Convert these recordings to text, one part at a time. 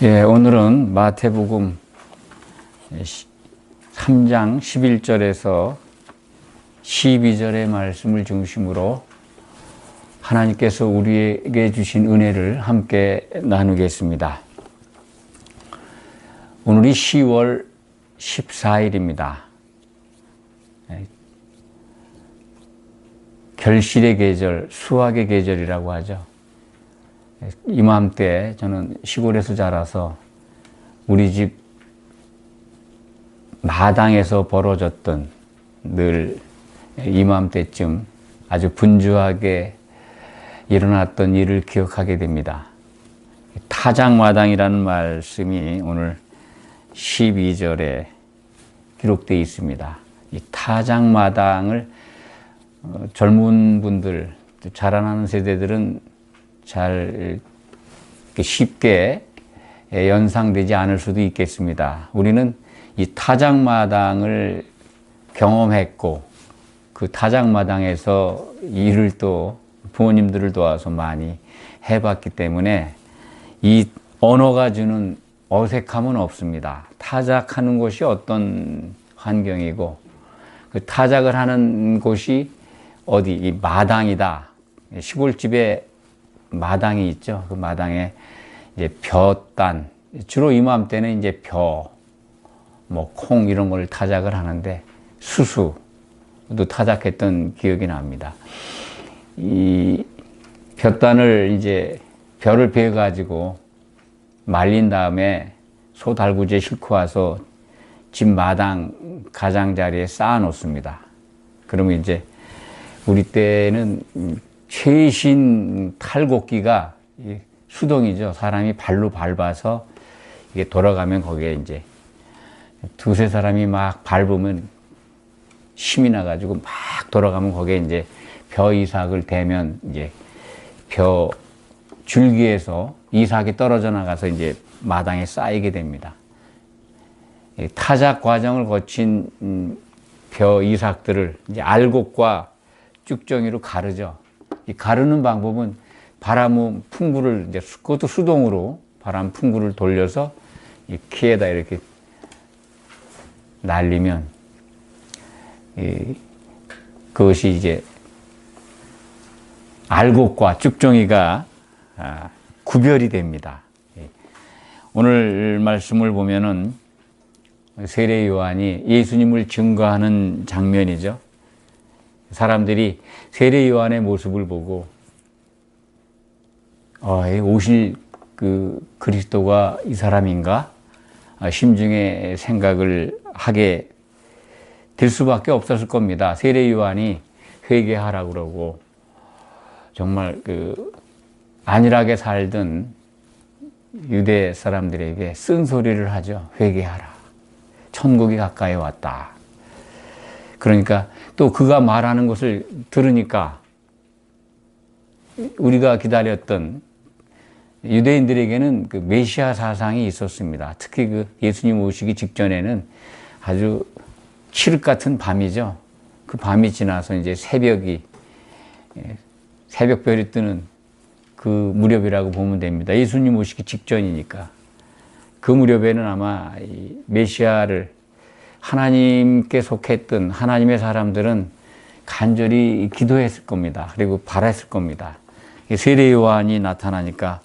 예, 오늘은 마태복음 3장 11절에서 12절의 말씀을 중심으로 하나님께서 우리에게 주신 은혜를 함께 나누겠습니다. 오늘이 10월 14일입니다. 결실의 계절, 수확의 계절이라고 하죠. 이맘때 저는 시골에서 자라서 우리 집 마당에서 벌어졌던 늘 이맘때쯤 아주 분주하게 일어났던 일을 기억하게 됩니다. 타작마당이라는 말씀이 오늘 12절에 기록되어 있습니다. 이 타작마당을 젊은 분들, 자라나는 세대들은 잘 쉽게 연상되지 않을 수도 있겠습니다. 우리는 이 타작마당을 경험했고 그 타작마당에서 일을 또 부모님들을 도와서 많이 해봤기 때문에 이 언어가 주는 어색함은 없습니다. 타작하는 곳이 어떤 환경이고 그 타작을 하는 곳이 어디 이 마당이다. 시골집에 마당이 있죠. 그 마당에 이제 벼단, 주로 이맘때는 이제 벼, 콩 이런 걸 타작을 하는데 수수도 타작했던 기억이 납니다. 이 벼단을 이제 벼를 베어가지고 말린 다음에 소 달구지에 싣고 와서 집 마당 가장자리에 쌓아 놓습니다. 그러면 이제 우리 때는 최신 탈곡기가 수동이죠. 사람이 발로 밟아서 이게 돌아가면 거기에 이제 두세 사람이 막 밟으면 힘이 나가지고 막 돌아가면 거기에 이제 벼 이삭을 대면 이제 벼 줄기에서 이삭이 떨어져 나가서 이제 마당에 쌓이게 됩니다. 타작 과정을 거친 벼 이삭들을 이제 알곡과 쭉정이로 가르죠. 이 가르는 방법은 바람 풍구를 이제 그것도 수동으로 바람 풍구를 돌려서 이 키에다 이렇게 날리면 그것이 이제 알곡과 쭉정이가 구별이 됩니다. 오늘 말씀을 보면은 세례 요한이 예수님을 증거하는 장면이죠. 사람들이 세례 요한의 모습을 보고 오실 그 그리스도가 이 사람인가 심중에 생각을 하게 될 수밖에 없었을 겁니다. 세례 요한이 회개하라고 그러고 정말 그 안일하게 살던 유대 사람들에게 쓴소리를 하죠. 회개하라. 천국이 가까이 왔다. 그러니까 또 그가 말하는 것을 들으니까 우리가 기다렸던 유대인들에게는 그 메시아 사상이 있었습니다. 특히 그 예수님 오시기 직전에는 아주 칠흑 같은 밤이죠. 그 밤이 지나서 이제 새벽별이 뜨는 그 무렵이라고 보면 됩니다. 예수님 오시기 직전이니까. 그 무렵에는 아마 이 메시아를 하나님께 속했던 하나님의 사람들은 간절히 기도했을 겁니다. 그리고 바랐을 겁니다. 세례 요한이 나타나니까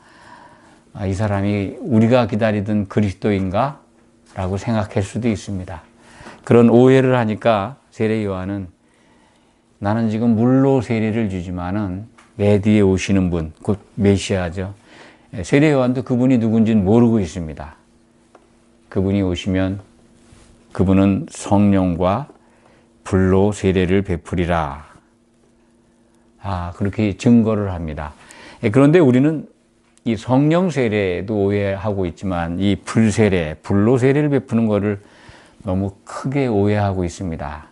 이 사람이 우리가 기다리던 그리스도인가? 라고 생각할 수도 있습니다. 그런 오해를 하니까 세례 요한은 나는 지금 물로 세례를 주지만은 내 뒤에 오시는 분, 곧 메시아죠. 세례 요한도 그분이 누군지는 모르고 있습니다. 그분이 오시면 그분은 성령과 불로 세례를 베풀이라. 그렇게 증거를 합니다. 그런데 우리는 이 성령 세례도 오해하고 있지만 이 불세례, 불로 세례를 베푸는 것을 너무 크게 오해하고 있습니다.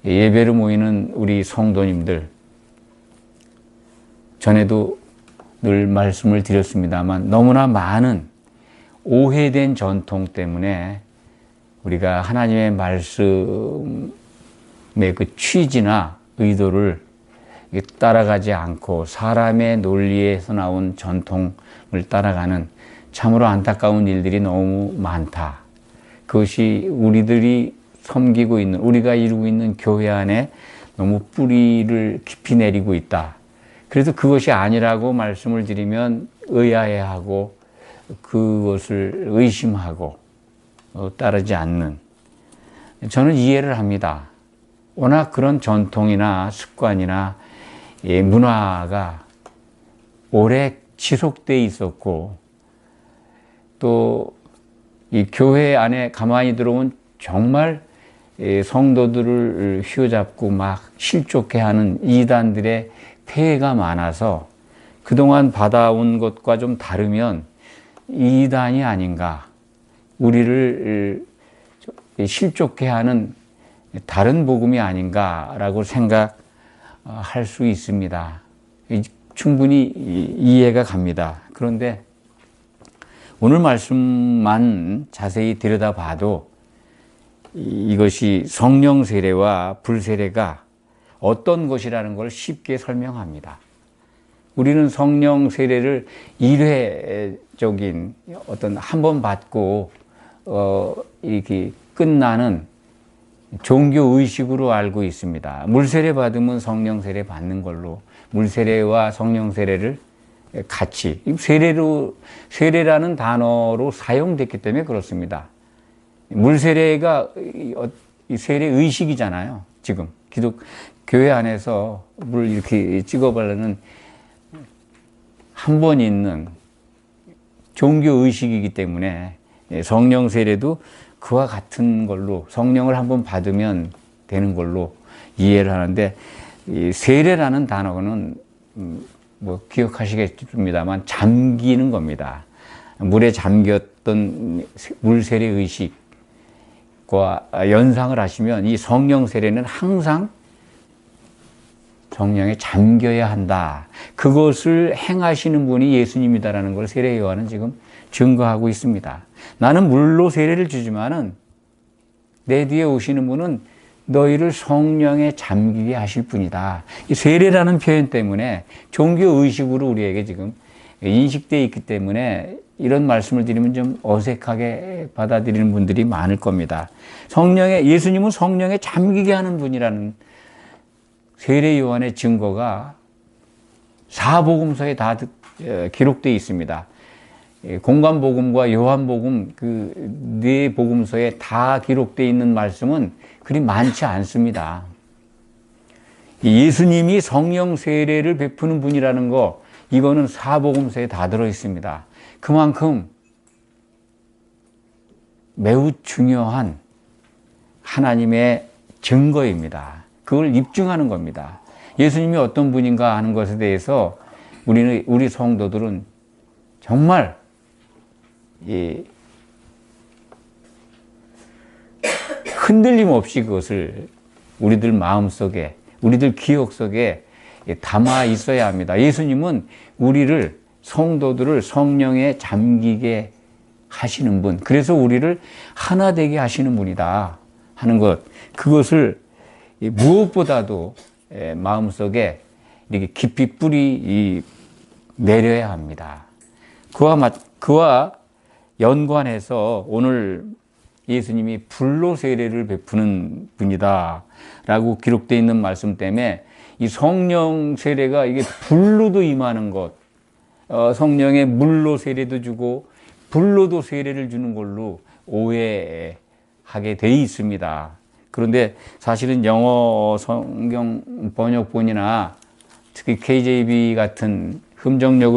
예배를 모이는 우리 성도님들, 전에도 늘 말씀을 드렸습니다만 너무나 많은 오해된 전통 때문에 우리가 하나님의 말씀의 그 취지나 의도를 따라가지 않고 사람의 논리에서 나온 전통을 따라가는 참으로 안타까운 일들이 너무 많다. 그것이 우리들이 섬기고 있는, 우리가 이루고 있는 교회 안에 너무 뿌리를 깊이 내리고 있다. 그래서 그것이 아니라고 말씀을 드리면 의아해하고 그것을 의심하고 따르지 않는, 저는 이해를 합니다. 워낙 그런 전통이나 습관이나 문화가 오래 지속되어 있었고, 또 이 교회 안에 가만히 들어온 정말 성도들을 휘어잡고 막 실족해 하는 이단들의 폐해가 많아서 그동안 받아온 것과 좀 다르면 이단이 아닌가, 우리를 실족해 하는 다른 복음이 아닌가라고 생각할 수 있습니다. 충분히 이해가 갑니다. 그런데 오늘 말씀만 자세히 들여다봐도 이것이 성령 세례와 불세례가 어떤 것이라는 걸 쉽게 설명합니다. 우리는 성령 세례를 일회적인 어떤 한 번 받고 이렇게 끝나는 종교 의식으로 알고 있습니다. 물세례 받으면 성령 세례 받는 걸로, 물세례와 성령 세례를 같이, 세례라는 단어로 사용됐기 때문에 그렇습니다. 물세례가 세례 의식이잖아요. 지금 교회 안에서 물 이렇게 찍어 바르는 한 번 있는 종교 의식이기 때문에 성령 세례도 그와 같은 걸로, 성령을 한 번 받으면 되는 걸로 이해를 하는데, 이 세례라는 단어는 기억하시겠습니다만 잠기는 겁니다. 물에 잠겼던 물세례 의식과 연상을 하시면 이 성령 세례는 항상 성령에 잠겨야 한다. 그것을 행하시는 분이 예수님이다라는 걸 세례 요한은 지금 증거하고 있습니다. 나는 물로 세례를 주지만은 내 뒤에 오시는 분은 너희를 성령에 잠기게 하실 분이다. 이 세례라는 표현 때문에 종교 의식으로 우리에게 지금 인식되어 있기 때문에 이런 말씀을 드리면 좀 어색하게 받아들이는 분들이 많을 겁니다. 예수님은 성령에 잠기게 하는 분이라는 세례 요한의 증거가 사복음서에 다 기록되어 있습니다. 공관복음과 요한복음 그 네 복음서에 다 기록되어 있는 말씀은 그리 많지 않습니다. 예수님이 성령 세례를 베푸는 분이라는 거, 이거는 사복음서에 다 들어 있습니다. 그만큼 매우 중요한 하나님의 증거입니다. 그걸 입증하는 겁니다. 예수님이 어떤 분인가 하는 것에 대해서 우리 성도들은 정말 흔들림 없이 그것을 우리들 마음속에, 우리들 기억 속에 담아 있어야 합니다. 예수님은 우리를, 성도들을 성령에 잠기게 하시는 분, 그래서 우리를 하나 되게 하시는 분이다 하는 것, 그것을 무엇보다도 마음속에 이렇게 깊이 뿌리 내려야 합니다. 그와 연관해서 오늘 예수님이 불로 세례를 베푸는 분이다 라고 기록되어 있는 말씀 때문에 이 성령 세례가 이게 불로도 임하는 것, 성령의 물로 세례도 주고 불로도 세례를 주는 걸로 오해하게 되어 있습니다. 그런데 사실은 영어 성경 번역본이나 특히 KJV 같은 흠정력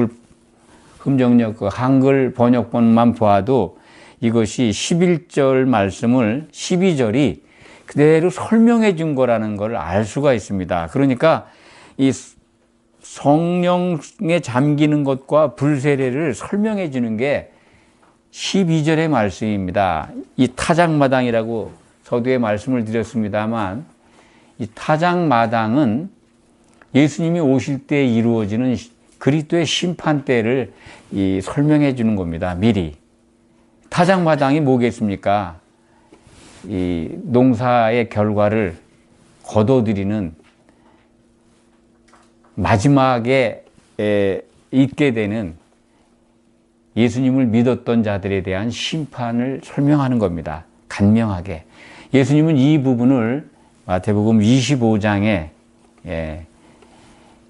그 한글 번역본만 보아도 이것이 11절 말씀을 12절이 그대로 설명해 준 거라는 걸 알 수가 있습니다. 그러니까 이 성령에 잠기는 것과 불세례를 설명해 주는 게 12절의 말씀입니다. 이 타작마당이라고 서두에 말씀을 드렸습니다만, 이 타작마당은 예수님이 오실 때 이루어지는 그리스도의 심판대를 설명해 주는 겁니다. 미리. 타작마당이 뭐겠습니까? 이 농사의 결과를 거둬들이는 마지막에 있게 되는 예수님을 믿었던 자들에 대한 심판을 설명하는 겁니다. 간명하게. 예수님은 이 부분을 마태복음 25장에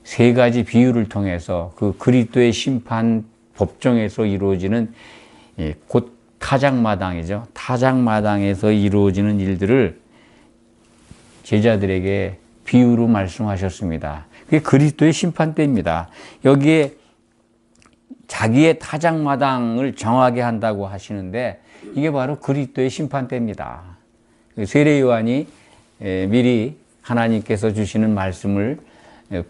세 가지 비유를 통해서 그 그리스도의 심판 법정에서 이루어지는 곧 타작마당이죠. 타작마당에서 이루어지는 일들을 제자들에게 비유로 말씀하셨습니다. 그게 그리스도의 심판 때입니다. 여기에 자기의 타작마당을 정하게 한다고 하시는데 이게 바로 그리스도의 심판 때입니다. 세례 요한이 미리 하나님께서 주시는 말씀을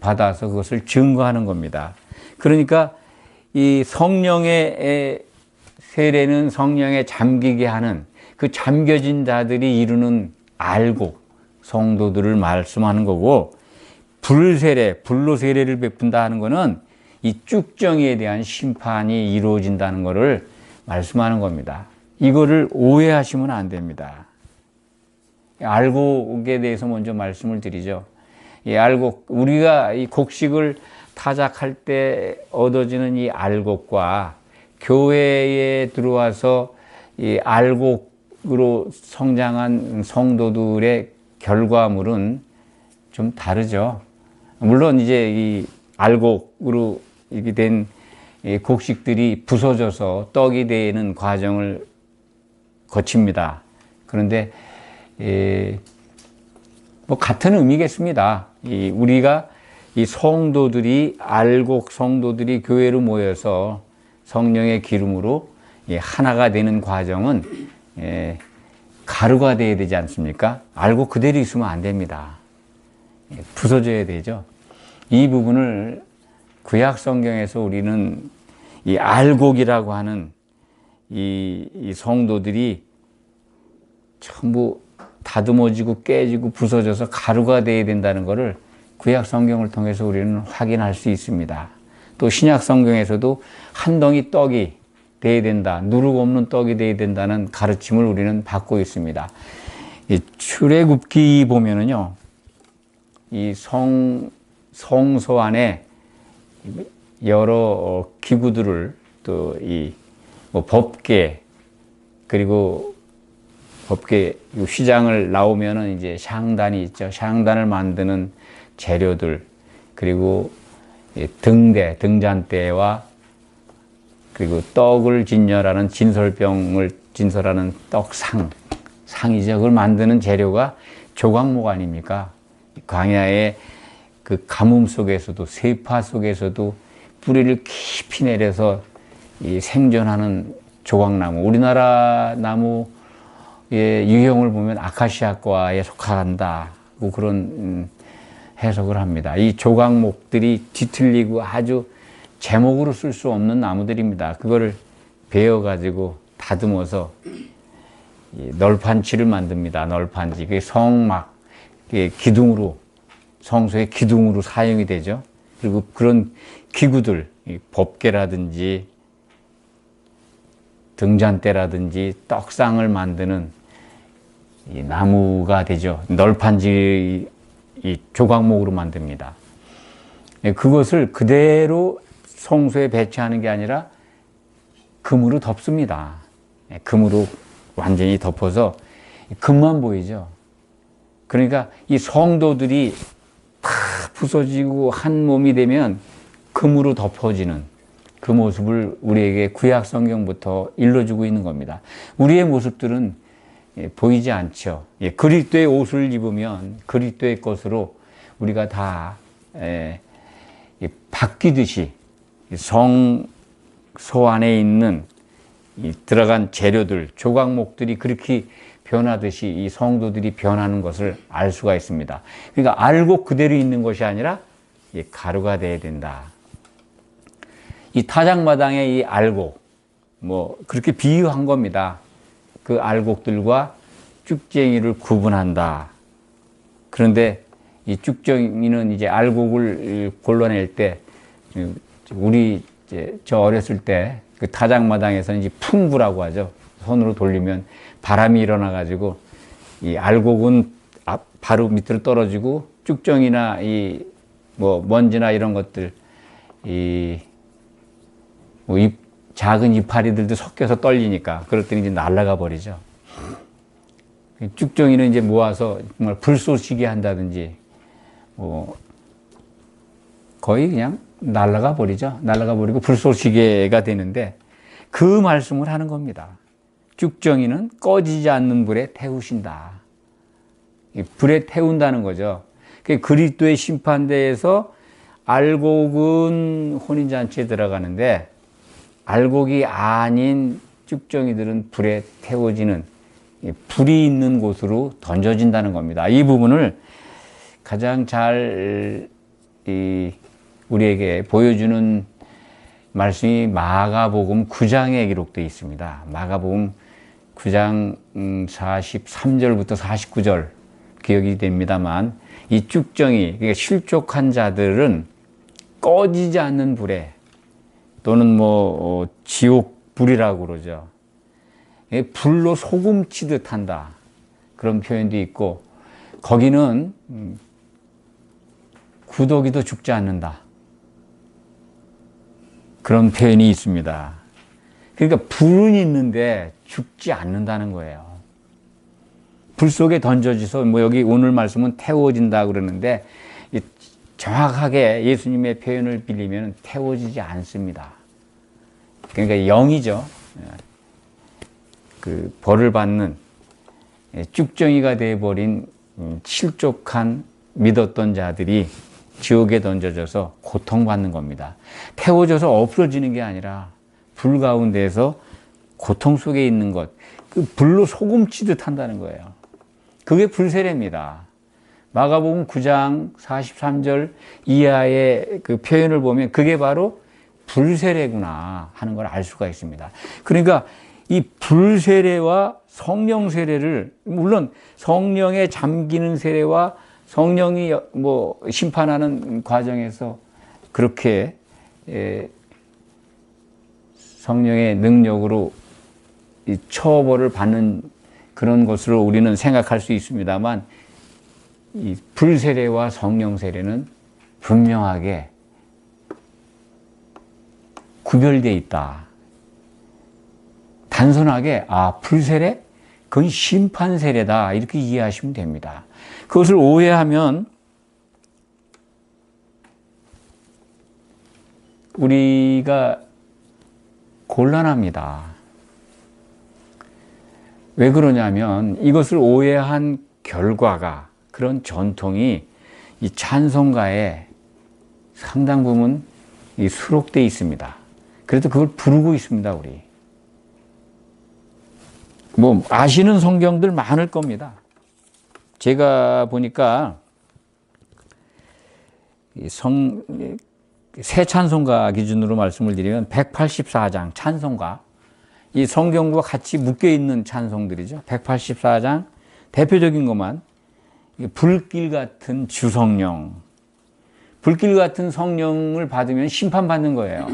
받아서 그것을 증거하는 겁니다. 그러니까 이 성령의 세례는 성령에 잠기게 하는 그 잠겨진 자들이 이루는 알곡, 성도들을 말씀하는 거고, 불세례, 불로 세례를 베푼다 하는 것은 이 쭉정이에 대한 심판이 이루어진다는 것을 말씀하는 겁니다. 이거를 오해하시면 안 됩니다. 알곡에 대해서 먼저 말씀을 드리죠. 이 알곡, 우리가 이 곡식을 타작할 때 얻어지는 이 알곡과 교회에 들어와서 이 알곡으로 성장한 성도들의 결과물은 좀 다르죠. 물론 이제 이 알곡으로 이렇게 된 곡식들이 부서져서 떡이 되는 과정을 거칩니다. 그런데 뭐 같은 의미겠습니다. 우리가 이 성도들이 알곡 성도들이 교회로 모여서 성령의 기름으로 하나가 되는 과정은 가루가 돼야 되지 않습니까? 알곡 그대로 있으면 안 됩니다. 부서져야 되죠. 이 부분을 구약 성경에서 우리는 이 알곡이라고 하는 이 성도들이 전부 다듬어지고 깨지고 부서져서 가루가 돼야 된다는 것을 구약 성경을 통해서 우리는 확인할 수 있습니다. 또 신약 성경에서도 한 덩이 떡이 돼야 된다, 누룩 없는 떡이 돼야 된다는 가르침을 우리는 받고 있습니다. 이 출애굽기 보면은요, 이 성소 안에 여러 기구들을 또 이 뭐 법궤, 그리고 법궤 휘장을 나오면은 이제 샹단이 있죠. 샹단을 만드는 재료들, 그리고 등대, 등잔대와 그리고 떡을 진열하는 진설병을 진설하는 상이죠. 그걸 만드는 재료가 조각목 아닙니까? 광야의 그 가뭄 속에서도, 세파 속에서도 뿌리를 깊이 내려서 이 생존하는 조각나무, 우리나라 나무의 유형을 보면 아카시아과에 속한다고 그런 해석을 합니다. 이 조각목들이 뒤틀리고 아주 제목으로 쓸 수 없는 나무들입니다. 그거를 베어가지고 다듬어서 널판치를 만듭니다. 널판치. 그게 성막, 그게 기둥으로, 성소의 기둥으로 사용이 되죠. 그리고 그런 기구들, 법궤라든지 등잔대라든지 떡상을 만드는 이 나무가 되죠. 널판지 이 조각목으로 만듭니다. 그것을 그대로 성소에 배치하는 게 아니라 금으로 덮습니다. 금으로 완전히 덮어서 금만 보이죠. 그러니까 이 성도들이 다 부서지고 한 몸이 되면 금으로 덮어지는 그 모습을 우리에게 구약 성경부터 일러주고 있는 겁니다. 우리의 모습들은 보이지 않죠. 그리스도의 옷을 입으면 그리스도의 것으로 우리가 다 바뀌듯이 성소 안에 있는 들어간 재료들, 조각목들이 그렇게 변하듯이 이 성도들이 변하는 것을 알 수가 있습니다. 그러니까 알고 그대로 있는 것이 아니라 가루가 돼야 된다. 이 타작마당의 이 알곡, 뭐 그렇게 비유한 겁니다. 그 알곡들과 쭉쟁이를 구분한다. 그런데 이 쭉쟁이는 이제 알곡을 골라낼 때, 우리 저 어렸을 때 그 타작마당에서는 이제 풍구라고 하죠. 손으로 돌리면 바람이 일어나가지고 이 알곡은 바로 밑으로 떨어지고 쭉정이나 이 뭐 먼지나 이런 것들, 이 작은 이파리들도 섞여서 떨리니까 그럴 때는 이제 날아가 버리죠. 쭉정이는 이제 모아서 정말 불쏘시개 한다든지 뭐 거의 그냥 날아가 버리죠. 날아가 버리고 불쏘시개가 되는데 그 말씀을 하는 겁니다. 쭉정이는 꺼지지 않는 불에 태우신다. 불에 태운다는 거죠. 그리스도의 심판대에서 알곡은 혼인잔치에 들어가는데 알곡이 아닌 쭉정이들은 불에 태워지는, 불이 있는 곳으로 던져진다는 겁니다. 이 부분을 가장 잘 우리에게 보여주는 말씀이 마가복음 9장에 기록되어 있습니다. 마가복음 9장 43절부터 49절 기억이 됩니다만, 이 쭉정이, 그러니까 실족한 자들은 꺼지지 않는 불에, 또는 지옥 불이라고 그러죠. 불로 소금 치듯 한다, 그런 표현도 있고, 거기는 구더기도 죽지 않는다, 그런 표현이 있습니다. 그러니까 불은 있는데 죽지 않는다는 거예요. 불 속에 던져져서 여기 오늘 말씀은 태워진다 그러는데, 정확하게 예수님의 표현을 빌리면 태워지지 않습니다. 그러니까 영이죠. 그 벌을 받는 쭉정이가 되어버린 실족한 믿었던 자들이 지옥에 던져져서 고통받는 겁니다. 태워져서 없어지는 게 아니라 불 가운데에서 고통 속에 있는 것, 그 불로 소금 치듯 한다는 거예요. 그게 불세례입니다. 마가복음 9장 43절 이하의 그 표현을 보면 그게 바로 불세례구나 하는 걸 알 수가 있습니다. 그러니까 이 불세례와 성령 세례를, 물론 성령에 잠기는 세례와 성령이 심판하는 과정에서 그렇게 성령의 능력으로 이 처벌을 받는 그런 것으로 우리는 생각할 수 있습니다만, 이 불세례와 성령 세례는 분명하게 구별되어 있다. 단순하게 불세례? 그건 심판 세례다, 이렇게 이해하시면 됩니다. 그것을 오해하면 우리가 곤란합니다. 왜 그러냐면 이것을 오해한 결과가, 그런 전통이 이 찬송가에 상당 부분 수록되어 있습니다. 그래도 그걸 부르고 있습니다, 우리. 아시는 성경들 많을 겁니다. 제가 보니까 새 찬송가 기준으로 말씀을 드리면 184장 찬송가, 이 성경과 같이 묶여 있는 찬송들이죠. 184장 대표적인 것만, 불길 같은 주성령, 불길 같은 성령을 받으면 심판받는 거예요.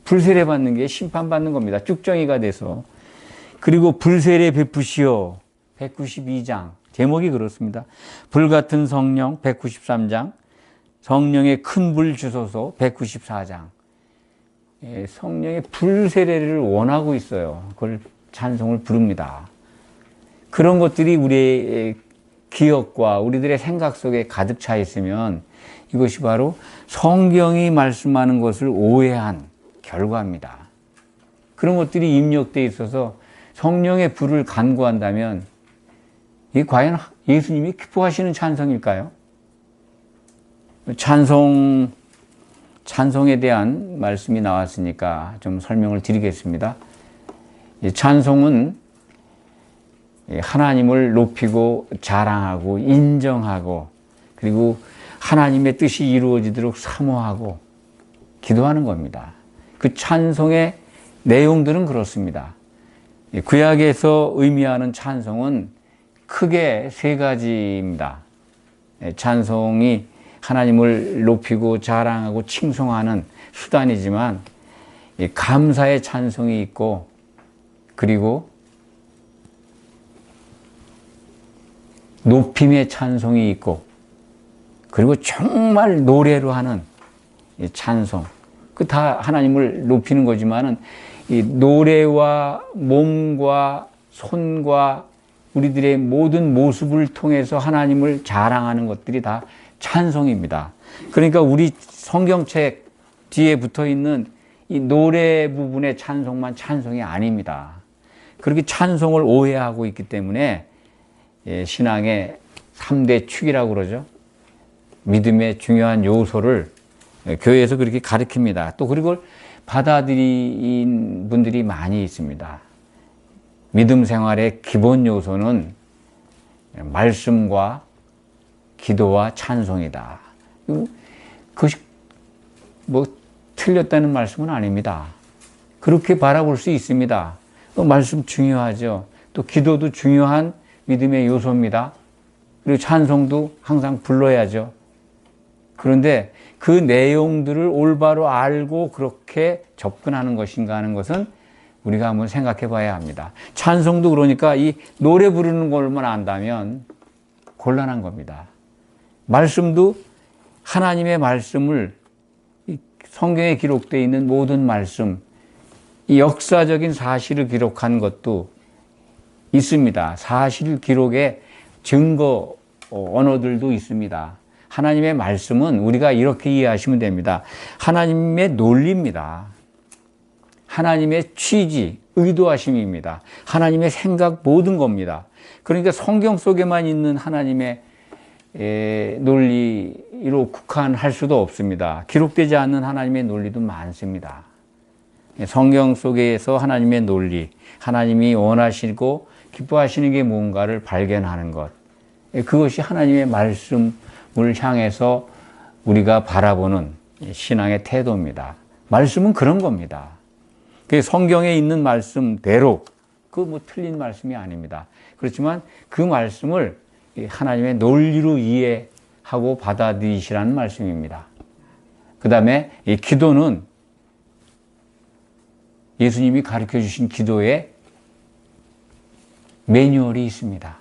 불세례 받는 게 심판받는 겁니다. 쭉정이가 돼서. 그리고 불세례 베푸시오 192장 제목이 그렇습니다. 불같은 성령 193장, 성령의 큰 불 주소서 194장. 성령의 불세례를 원하고 있어요. 그걸 찬송을 부릅니다. 그런 것들이 우리의 기억과 우리들의 생각 속에 가득 차 있으면 이것이 바로 성경이 말씀하는 것을 오해한 결과입니다. 그런 것들이 입력되어 있어서 성령의 불을 간구한다면 이게 과연 예수님이 기뻐하시는 찬송일까요? 찬송에 대한 말씀이 나왔으니까 좀 설명을 드리겠습니다. 이 찬송은 하나님을 높이고 자랑하고 인정하고, 그리고 하나님의 뜻이 이루어지도록 사모하고 기도하는 겁니다. 그 찬송의 내용들은 그렇습니다. 구약에서 의미하는 찬송은 크게 세 가지입니다. 찬송이 하나님을 높이고 자랑하고 칭송하는 수단이지만, 감사의 찬송이 있고, 그리고 높임의 찬송이 있고, 그리고 정말 노래로 하는 찬송, 그 다 하나님을 높이는 거지만은 이 노래와 몸과 손과 우리들의 모든 모습을 통해서 하나님을 자랑하는 것들이 다 찬송입니다. 그러니까 우리 성경책 뒤에 붙어 있는 이 노래 부분의 찬송만 찬송이 아닙니다. 그렇게 찬송을 오해하고 있기 때문에 신앙의 3대 축이라고 그러죠. 믿음의 중요한 요소를 교회에서 그렇게 가르칩니다. 또 그리고 받아들인 분들이 많이 있습니다. 믿음 생활의 기본 요소는 말씀과 기도와 찬송이다. 그것이 뭐 틀렸다는 말씀은 아닙니다. 그렇게 바라볼 수 있습니다. 말씀 중요하죠. 또 기도도 중요한 믿음의 요소입니다. 그리고 찬송도 항상 불러야죠. 그런데 그 내용들을 올바로 알고 그렇게 접근하는 것인가 하는 것은 우리가 한번 생각해 봐야 합니다. 찬송도 그러니까 이 노래 부르는 것만 안다면 곤란한 겁니다. 말씀도 하나님의 말씀을 성경에 기록되어 있는 모든 말씀, 이 역사적인 사실을 기록한 것도 있습니다. 사실 기록의 증거 언어들도 있습니다. 하나님의 말씀은 우리가 이렇게 이해하시면 됩니다. 하나님의 논리입니다. 하나님의 취지, 의도하심입니다. 하나님의 생각 모든 겁니다. 그러니까 성경 속에만 있는 하나님의 논리로 국한할 수도 없습니다. 기록되지 않는 하나님의 논리도 많습니다. 성경 속에서 하나님의 논리, 하나님이 원하시고 기뻐하시는 게 뭔가를 발견하는 것, 그것이 하나님의 말씀을 향해서 우리가 바라보는 신앙의 태도입니다. 말씀은 그런 겁니다. 성경에 있는 말씀대로, 그 뭐 틀린 말씀이 아닙니다. 그렇지만 그 말씀을 하나님의 논리로 이해하고 받아들이시라는 말씀입니다. 그 다음에 이 기도는 예수님이 가르쳐 주신 기도에 매뉴얼이 있습니다.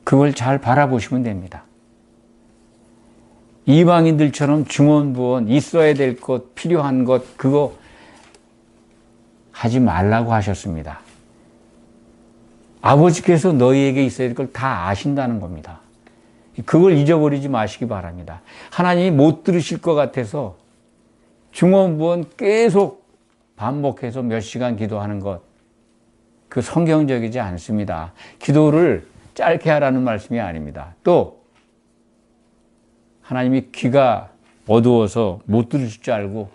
그걸 잘 바라보시면 됩니다. 이방인들처럼 중언부언 있어야 될 것, 필요한 것, 그거 하지 말라고 하셨습니다. 아버지께서 너희에게 있어야 될 걸 다 아신다는 겁니다. 그걸 잊어버리지 마시기 바랍니다. 하나님이 못 들으실 것 같아서 중언부언 계속 반복해서 몇 시간 기도하는 것, 그 성경적이지 않습니다. 기도를 짧게 하라는 말씀이 아닙니다. 또 하나님이 귀가 어두워서 못 들으실 줄 알고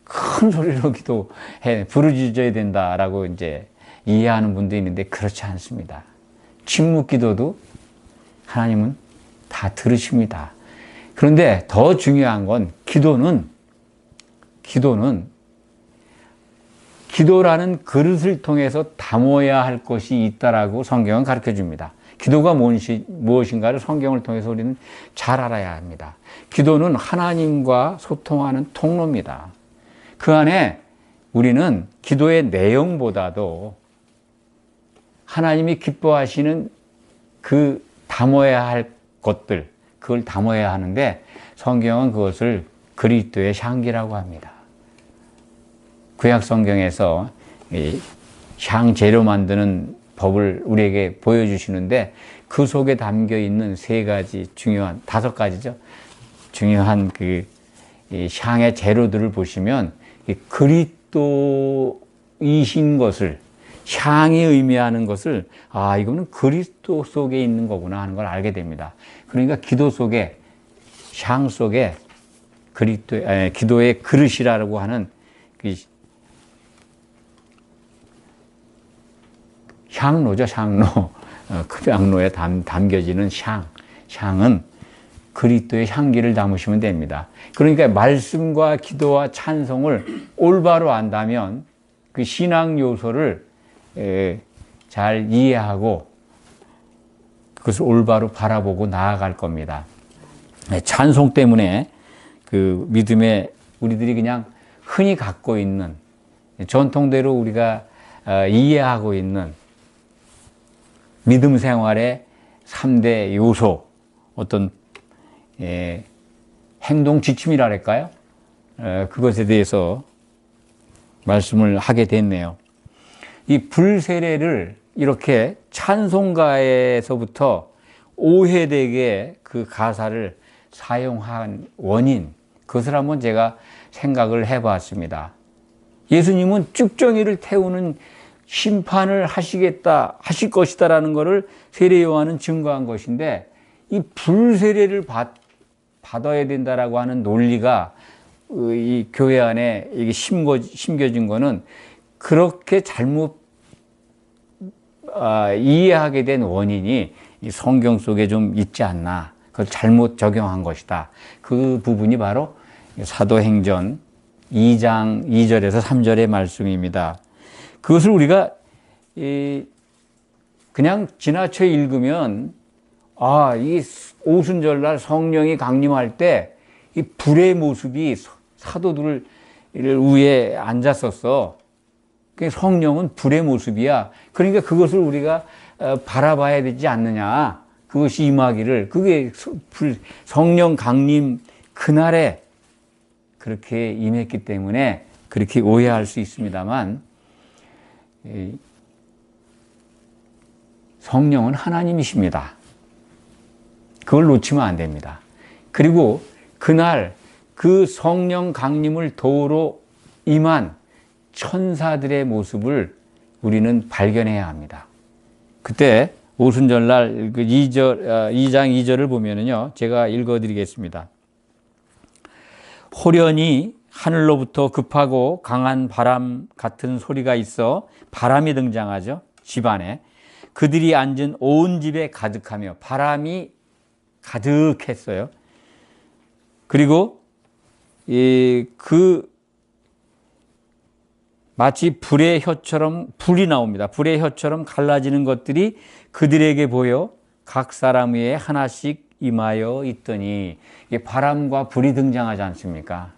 큰 소리로 기도해 부르짖어야 된다라고 이제 이해하는 분도 있는데 그렇지 않습니다. 침묵 기도도 하나님은 다 들으십니다. 그런데 더 중요한 건 기도라는 그릇을 통해서 담아야 할 것이 있다라고 성경은 가르쳐 줍니다. 기도가 무엇인가를 성경을 통해서 우리는 잘 알아야 합니다. 기도는 하나님과 소통하는 통로입니다. 그 안에 우리는 기도의 내용보다도 하나님이 기뻐하시는 그 담아야 할 것들, 그걸 담아야 하는데 성경은 그것을 그리스도의 향기라고 합니다. 구약 성경에서 향 재료 만드는 법을 우리에게 보여주시는데 그 속에 담겨 있는 세 가지 중요한, 5가지죠. 중요한 그 향의 재료들을 보시면 그리스도이신 것을, 향이 의미하는 것을, 아, 이거는 그리스도 속에 있는 거구나 하는 걸 알게 됩니다. 그러니까 기도 속에, 향 속에 기도의 그릇이라고 하는 그 향로죠, 향로. 흡향로에 담겨지는 향은 그리스도의 향기를 담으시면 됩니다. 그러니까 말씀과 기도와 찬송을 올바로 안다면 그 신앙 요소를 잘 이해하고 그것을 올바로 바라보고 나아갈 겁니다. 찬송 때문에 그 믿음에 우리들이 그냥 흔히 갖고 있는 전통대로 우리가 이해하고 있는 믿음 생활의 3대 요소, 어떤 행동 지침이랄까요? 그것에 대해서 말씀을 하게 됐네요. 이 불세례를 이렇게 찬송가에서부터 오해되게 그 가사를 사용한 원인, 그것을 한번 제가 생각을 해봤습니다. 예수님은 쭉정이를 태우는 심판을 하실 것이다라는 것을 세례 요한은 증거한 것인데, 이 불세례를 받아야 된다라고 하는 논리가 이 교회 안에 이게 심겨진 거는 그렇게 잘못 이해하게 된 원인이 이 성경 속에 좀 있지 않나, 그걸 잘못 적용한 것이다. 그 부분이 바로 사도행전 2장 2절에서 3절의 말씀입니다. 그것을 우리가 그냥 지나쳐 읽으면, 이 오순절날 성령이 강림할 때 이 불의 모습이 사도들 위에 앉았었어. 성령은 불의 모습이야. 그러니까 그것을 우리가 바라봐야 되지 않느냐. 그것이 임하기를. 그게 성령 강림 그날에 그렇게 임했기 때문에 그렇게 오해할 수 있습니다만, 성령은 하나님이십니다. 그걸 놓치면 안 됩니다. 그리고 그날 그 성령 강림을 도우러 임한 천사들의 모습을 우리는 발견해야 합니다. 그때 오순절날 그 2장 2절을 보면은요, 제가 읽어드리겠습니다. 호련히 하늘로부터 급하고 강한 바람 같은 소리가 있어, 바람이 등장하죠. 집 안에. 그들이 앉은 온 집에 가득하며, 바람이 가득했어요. 그리고 마치 불의 혀처럼 불이 나옵니다. 불의 혀처럼 갈라지는 것들이 그들에게 보여 각 사람 위에 하나씩 임하여 있더니, 바람과 불이 등장하지 않습니까?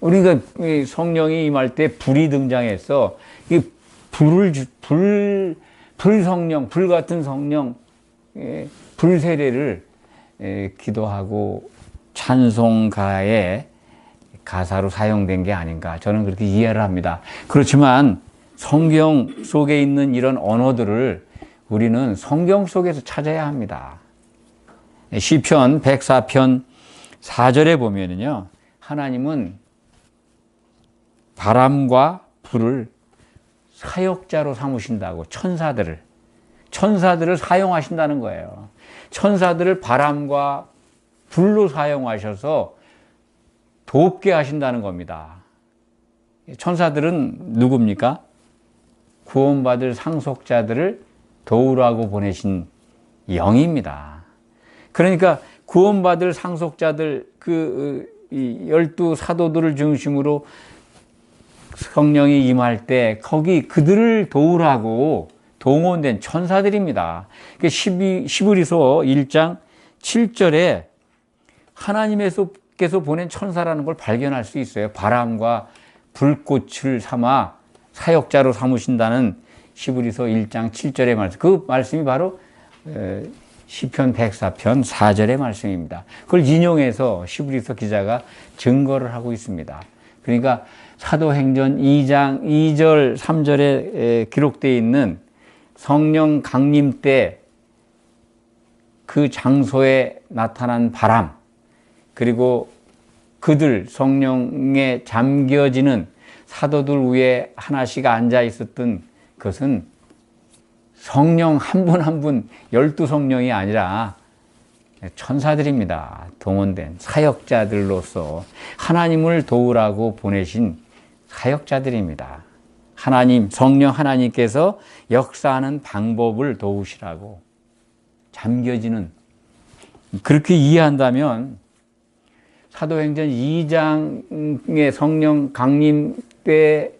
우리가 성령이 임할 때 불이 등장해서 불 성령, 불 같은 성령, 불 세례를 기도하고 찬송가의 가사로 사용된 게 아닌가, 저는 그렇게 이해를 합니다. 그렇지만 성경 속에 있는 이런 언어들을 우리는 성경 속에서 찾아야 합니다. 시편 104편 4절에 보면은요, 하나님은 바람과 불을 사역자로 삼으신다고, 천사들을 사용하신다는 거예요. 천사들을 바람과 불로 사용하셔서 돕게 하신다는 겁니다. 천사들은 누굽니까? 구원받을 상속자들을 도우라고 보내신 영입니다. 그러니까 구원받을 상속자들, 이 12 사도들을 중심으로 성령이 임할 때 거기 그들을 도우라고 동원된 천사들입니다. 히브리서 1장 7절에 하나님께서 보낸 천사라는 걸 발견할 수 있어요. 바람과 불꽃을 삼아 사역자로 삼으신다는 히브리서 1장 7절의 말씀. 그 말씀이 바로 시편 104편 4절의 말씀입니다. 그걸 인용해서 히브리서 기자가 증거를 하고 있습니다. 그러니까 사도행전 2장 2절 3절에 기록되어 있는 성령 강림 때 그 장소에 나타난 바람, 그리고 그들 성령에 잠겨지는 사도들 위에 하나씩 앉아 있었던 것은 성령 한 분 한 분, 12성령이 아니라 천사들입니다. 동원된 사역자들로서 하나님을 도우라고 보내신 사역자들입니다. 성령 하나님께서 역사하는 방법을 도우시라고, 잠겨지는, 그렇게 이해한다면 사도행전 2장의 성령 강림 때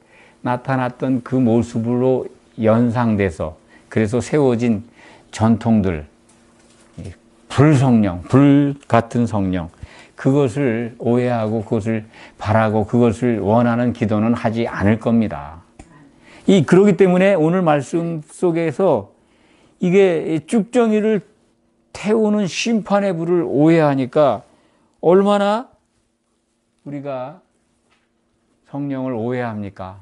나타났던 그 모습으로 연상돼서, 그래서 세워진 전통들, 불성령, 불 같은 성령, 그것을 오해하고 그것을 바라고 그것을 원하는 기도는 하지 않을 겁니다. 그러기 때문에 오늘 말씀 속에서 이게 쭉정이를 태우는 심판의 불을 오해하니까 얼마나 우리가 성령을 오해합니까?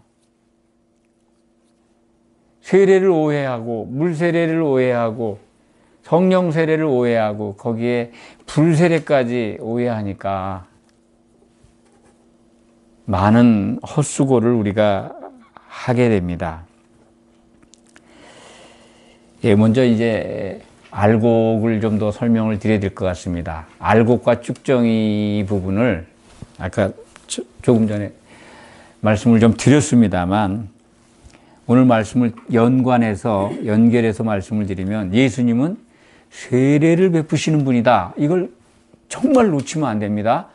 세례를 오해하고 물세례를 오해하고 성령 세례를 오해하고 거기에 불세례까지 오해하니까 많은 헛수고를 우리가 하게 됩니다. 예, 먼저 이제 알곡을 좀 더 설명을 드려야 될 것 같습니다. 알곡과 쭉정이 부분을 아까 조금 전에 말씀을 좀 드렸습니다만 오늘 말씀을 연결해서 말씀을 드리면 예수님은 세례를 베푸시는 분이다. 이걸 정말 놓치면 안 됩니다.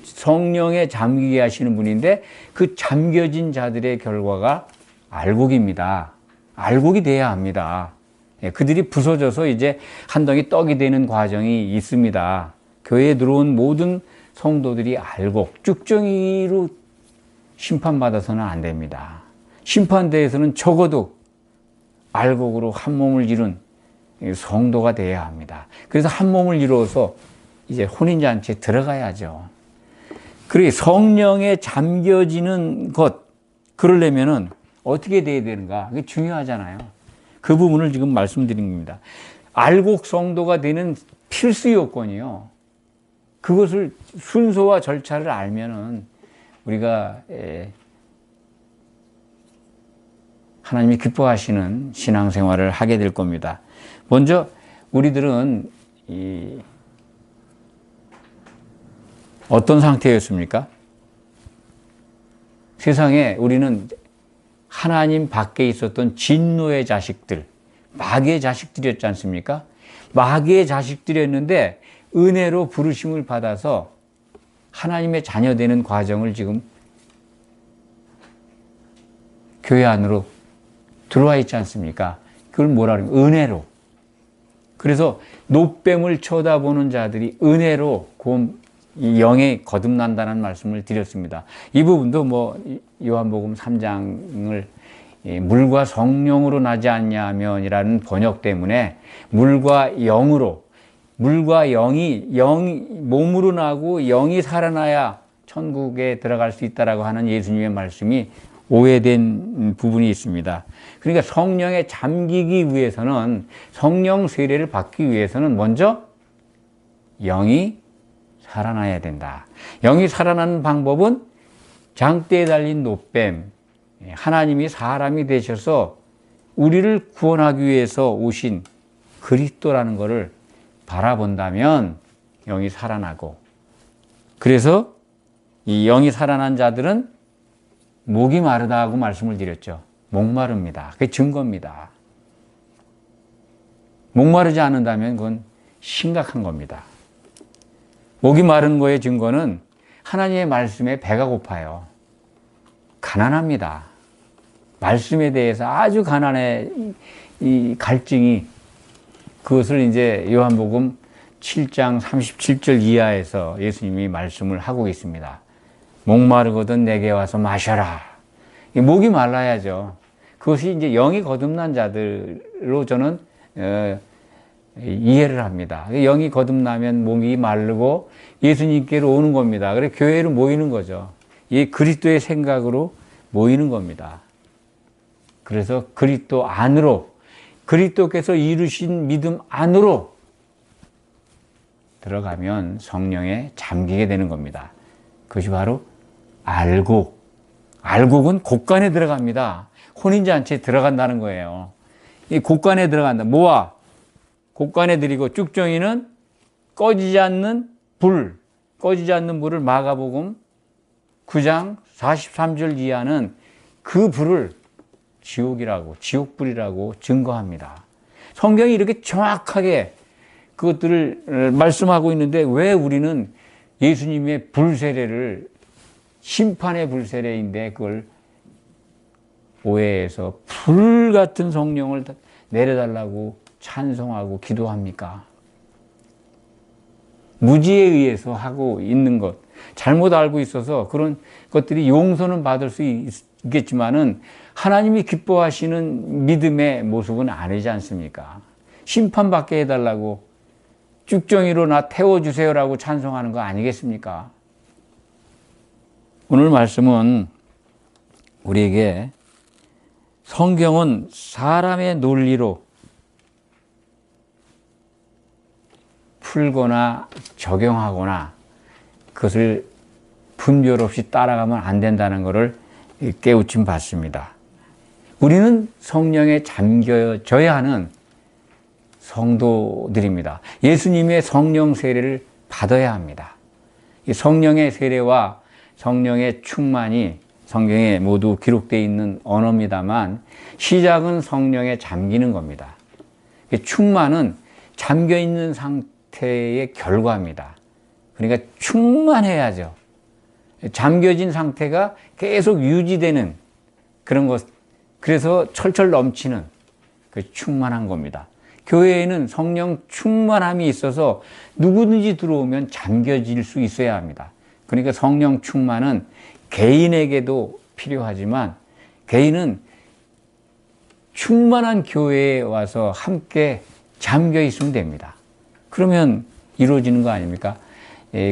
성령에 잠기게 하시는 분인데 그 잠겨진 자들의 결과가 알곡입니다. 알곡이 돼야 합니다. 그들이 부서져서 이제 한 덩이 떡이 되는 과정이 있습니다. 교회에 들어온 모든 성도들이 알곡, 쭉정이로 심판받아서는 안 됩니다. 심판대에서는 적어도 알곡으로 한 몸을 이룬 성도가 되어야 합니다. 그래서 한 몸을 이루어서 이제 혼인잔치에 들어가야죠. 그리고 성령에 잠겨지는 것, 그러려면은 어떻게 돼야 되는가? 그게 중요하잖아요. 그 부분을 지금 말씀드린 겁니다. 알곡 성도가 되는 필수 요건이요. 그것을 순서와 절차를 알면은 우리가 하나님이 기뻐하시는 신앙생활을 하게 될 겁니다. 먼저 우리들은 어떤 상태였습니까? 세상에 우리는 하나님 밖에 있었던 진노의 자식들, 마귀의 자식들이었지 않습니까? 마귀의 자식들이었는데 은혜로 부르심을 받아서 하나님의 자녀되는 과정을 지금 교회 안으로 들어와 있지 않습니까? 그걸 뭐라 그러면 은혜로. 그래서 노뱀을 쳐다보는 자들이 은혜로 이 영에 거듭난다는 말씀을 드렸습니다. 이 부분도 뭐 요한복음 3장을 물과 성령으로 나지 않냐면이라는 번역 때문에 물과 영이 몸으로 나고 영이 살아나야 천국에 들어갈 수 있다라고 하는 예수님의 말씀이 오해된 부분이 있습니다. 그러니까 성령에 잠기기 위해서는, 성령 세례를 받기 위해서는 먼저 영이 살아나야 된다. 영이 살아나는 방법은 장대에 달린 노뱀, 하나님이 사람이 되셔서 우리를 구원하기 위해서 오신 그리스도라는 것을 바라본다면 영이 살아나고, 그래서 이 영이 살아난 자들은 목이 마르다고 말씀을 드렸죠. 목마릅니다. 그게 증거입니다. 목마르지 않는다면 그건 심각한 겁니다. 목이 마른 거의 증거는 하나님의 말씀에 배가 고파요. 가난합니다. 말씀에 대해서 아주 가난해, 이 갈증이, 그것을 이제 요한복음 7장 37절 이하에서 예수님이 말씀을 하고 있습니다. 목마르거든 내게 와서 마셔라. 목이 말라야죠. 그것이 이제 영이 거듭난 자들로 저는 이해를 합니다. 영이 거듭나면 목이 마르고 예수님께로 오는 겁니다. 그래서 교회로 모이는 거죠. 이 그리스도의 생각으로 모이는 겁니다. 그래서 그리스도 안으로, 그리스도께서 이루신 믿음 안으로 들어가면 성령에 잠기게 되는 겁니다. 그것이 바로 알곡. 알곡은 곡간에 들어갑니다. 혼인잔치에 들어간다는 거예요. 이 곡간에 들어간다. 뭐와? 곡간에 들이고, 쭉정이는 꺼지지 않는 불을 마가복음 9장 43절 이하는 그 불을 지옥불이라고 증거합니다. 성경이 이렇게 정확하게 그것들을 말씀하고 있는데 왜 우리는 예수님의 불세례를, 심판의 불세례인데 그걸 오해해서 불 같은 성령을 내려달라고 찬송하고 기도합니까? 무지에 의해서 하고 있는 것, 잘못 알고 있어서 그런 것들이 용서는 받을 수 있겠지만은 하나님이 기뻐하시는 믿음의 모습은 아니지 않습니까? 심판받게 해달라고 쭉정이로 나 태워주세요라고 찬송하는 거 아니겠습니까? 오늘 말씀은 우리에게 성경은 사람의 논리로 풀거나 적용하거나 그것을 분별 없이 따라가면 안 된다는 것을 깨우침 받습니다. 우리는 성령에 잠겨져야 하는 성도들입니다. 예수님의 성령 세례를 받아야 합니다. 이 성령의 세례와 성령의 충만이 성경에 모두 기록되어 있는 언어입니다만 시작은 성령에 잠기는 겁니다. 충만은 잠겨 있는 상태의 결과입니다. 그러니까 충만해야죠. 잠겨진 상태가 계속 유지되는 그런 것, 그래서 철철 넘치는 그 충만한 겁니다. 교회에는 성령 충만함이 있어서 누구든지 들어오면 잠겨질 수 있어야 합니다. 그러니까 성령 충만은 개인에게도 필요하지만 개인은 충만한 교회에 와서 함께 잠겨 있으면 됩니다. 그러면 이루어지는 거 아닙니까?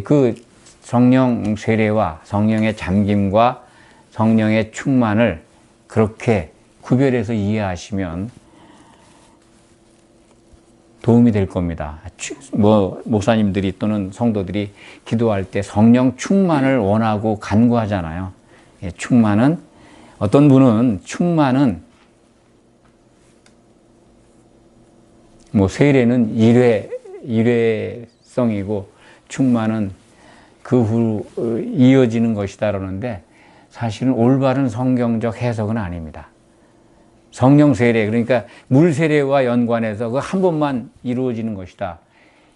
그 성령 세례와 성령의 잠김과 성령의 충만을 그렇게 구별해서 이해하시면 도움이 될 겁니다. 목사님들이 또는 성도들이 기도할 때 성령 충만을 원하고 간구하잖아요. 충만은, 어떤 분은 충만은, 세례는 일회성이고 충만은 그 후 이어지는 것이다 그러는데 사실은 올바른 성경적 해석은 아닙니다. 성령 세례, 그러니까 물 세례와 연관해서 그 한 번만 이루어지는 것이다.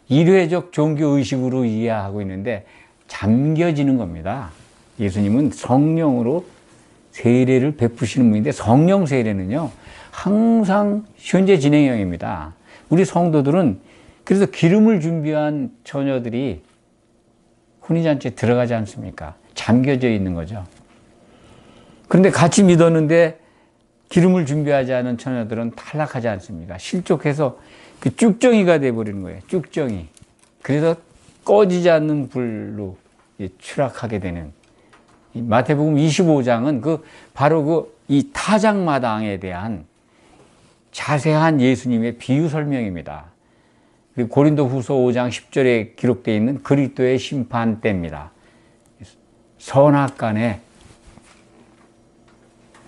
일회적 종교 의식으로 이해하고 있는데 잠겨지는 겁니다. 예수님은 성령으로 세례를 베푸시는 분인데 성령 세례는요, 항상 현재 진행형입니다. 우리 성도들은 그래서 기름을 준비한 처녀들이 혼인잔치에 들어가지 않습니까? 잠겨져 있는 거죠. 그런데 같이 믿었는데 기름을 준비하지 않은 처녀들은 탈락하지 않습니까? 실족해서 그 쭉정이가 돼버리는 거예요. 쭉정이. 그래서 꺼지지 않는 불로 추락하게 되는. 마태복음 25장은 바로 이 타작마당에 대한 자세한 예수님의 비유 설명입니다. 그리고 고린도후서 5장 10절에 기록되어 있는 그리스도의 심판 때입니다. 선악간에,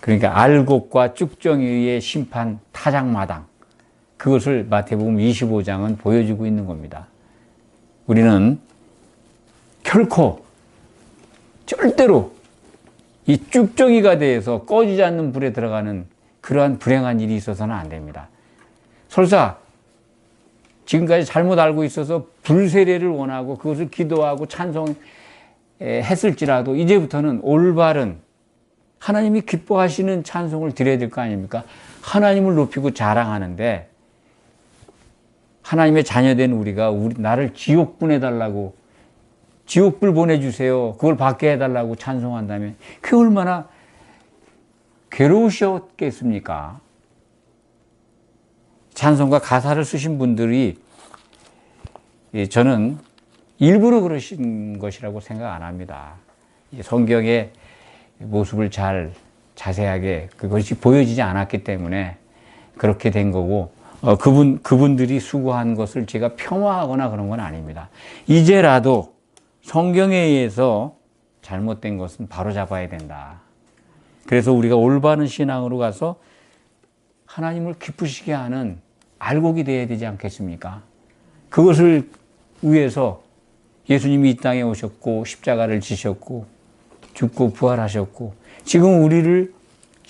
그러니까 알곡과 쭉정이의 심판 타작마당, 그것을 마태복음 25장은 보여주고 있는 겁니다. 우리는 결코 절대로 이 쭉정이가 돼서 꺼지지 않는 불에 들어가는 그러한 불행한 일이 있어서는 안 됩니다. 설사 지금까지 잘못 알고 있어서 불세례를 원하고 그것을 기도하고 찬송했을지라도 이제부터는 올바른 하나님이 기뻐하시는 찬송을 드려야 될 거 아닙니까? 하나님을 높이고 자랑하는데 하나님의 자녀된 우리가 나를 지옥 보내달라고, 지옥불 보내주세요, 그걸 받게 해달라고 찬송한다면 그게 얼마나 괴로우셨겠습니까? 찬송가 가사를 쓰신 분들이 저는 일부러 그러신 것이라고 생각 안 합니다. 성경의 모습을 자세하게 그것이 보여지지 않았기 때문에 그렇게 된 거고, 그분들이 수고한 것을 제가 폄하하거나 그런 건 아닙니다. 이제라도 성경에 의해서 잘못된 것은 바로잡아야 된다. 그래서 우리가 올바른 신앙으로 가서 하나님을 기쁘시게 하는 알곡이 되어야 되지 않겠습니까? 그것을 위해서 예수님이 이 땅에 오셨고 십자가를 지셨고 죽고 부활하셨고 지금 우리를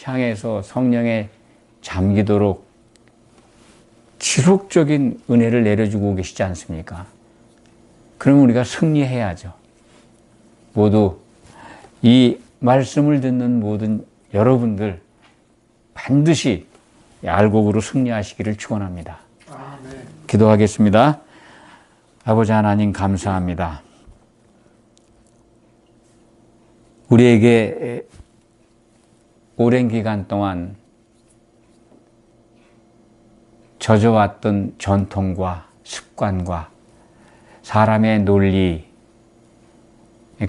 향해서 성령에 잠기도록 지속적인 은혜를 내려주고 계시지 않습니까? 그러면 우리가 승리해야죠. 모두 이 말씀을 듣는 모든 여러분들 반드시 알곡으로 승리하시기를 축원합니다. 아멘. 기도하겠습니다. 아버지 하나님 감사합니다. 우리에게 오랜 기간 동안 젖어왔던 전통과 습관과 사람의 논리,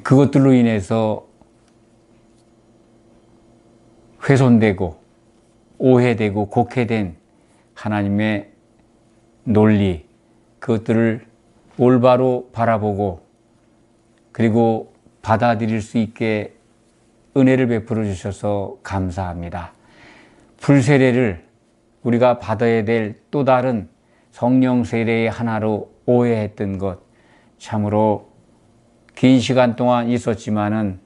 그것들로 인해서 훼손되고 오해되고 곡해된 하나님의 논리, 그것들을 올바로 바라보고 그리고 받아들일 수 있게 은혜를 베풀어 주셔서 감사합니다. 불세례를 우리가 받아야 될 또 다른 성령 세례의 하나로 오해했던 것, 참으로 긴 시간 동안 있었지만은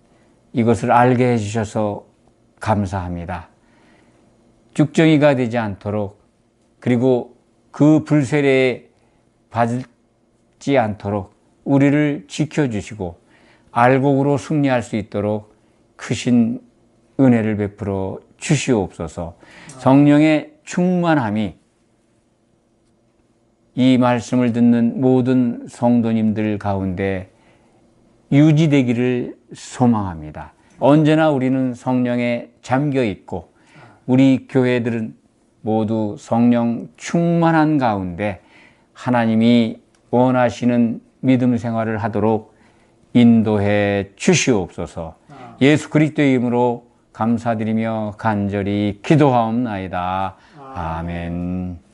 이것을 알게 해주셔서 감사합니다. 쭉정이가 되지 않도록, 그리고 그 불세례에 받지 않도록 우리를 지켜주시고 알곡으로 승리할 수 있도록 크신 은혜를 베풀어 주시옵소서. 성령의 충만함이 이 말씀을 듣는 모든 성도님들 가운데 유지되기를 소망합니다. 언제나 우리는 성령에 잠겨 있고 우리 교회들은 모두 성령 충만한 가운데 하나님이 원하시는 믿음 생활을 하도록 인도해 주시옵소서. 예수 그리스도의 이름으로 감사드리며 간절히 기도하옵나이다. 아멘.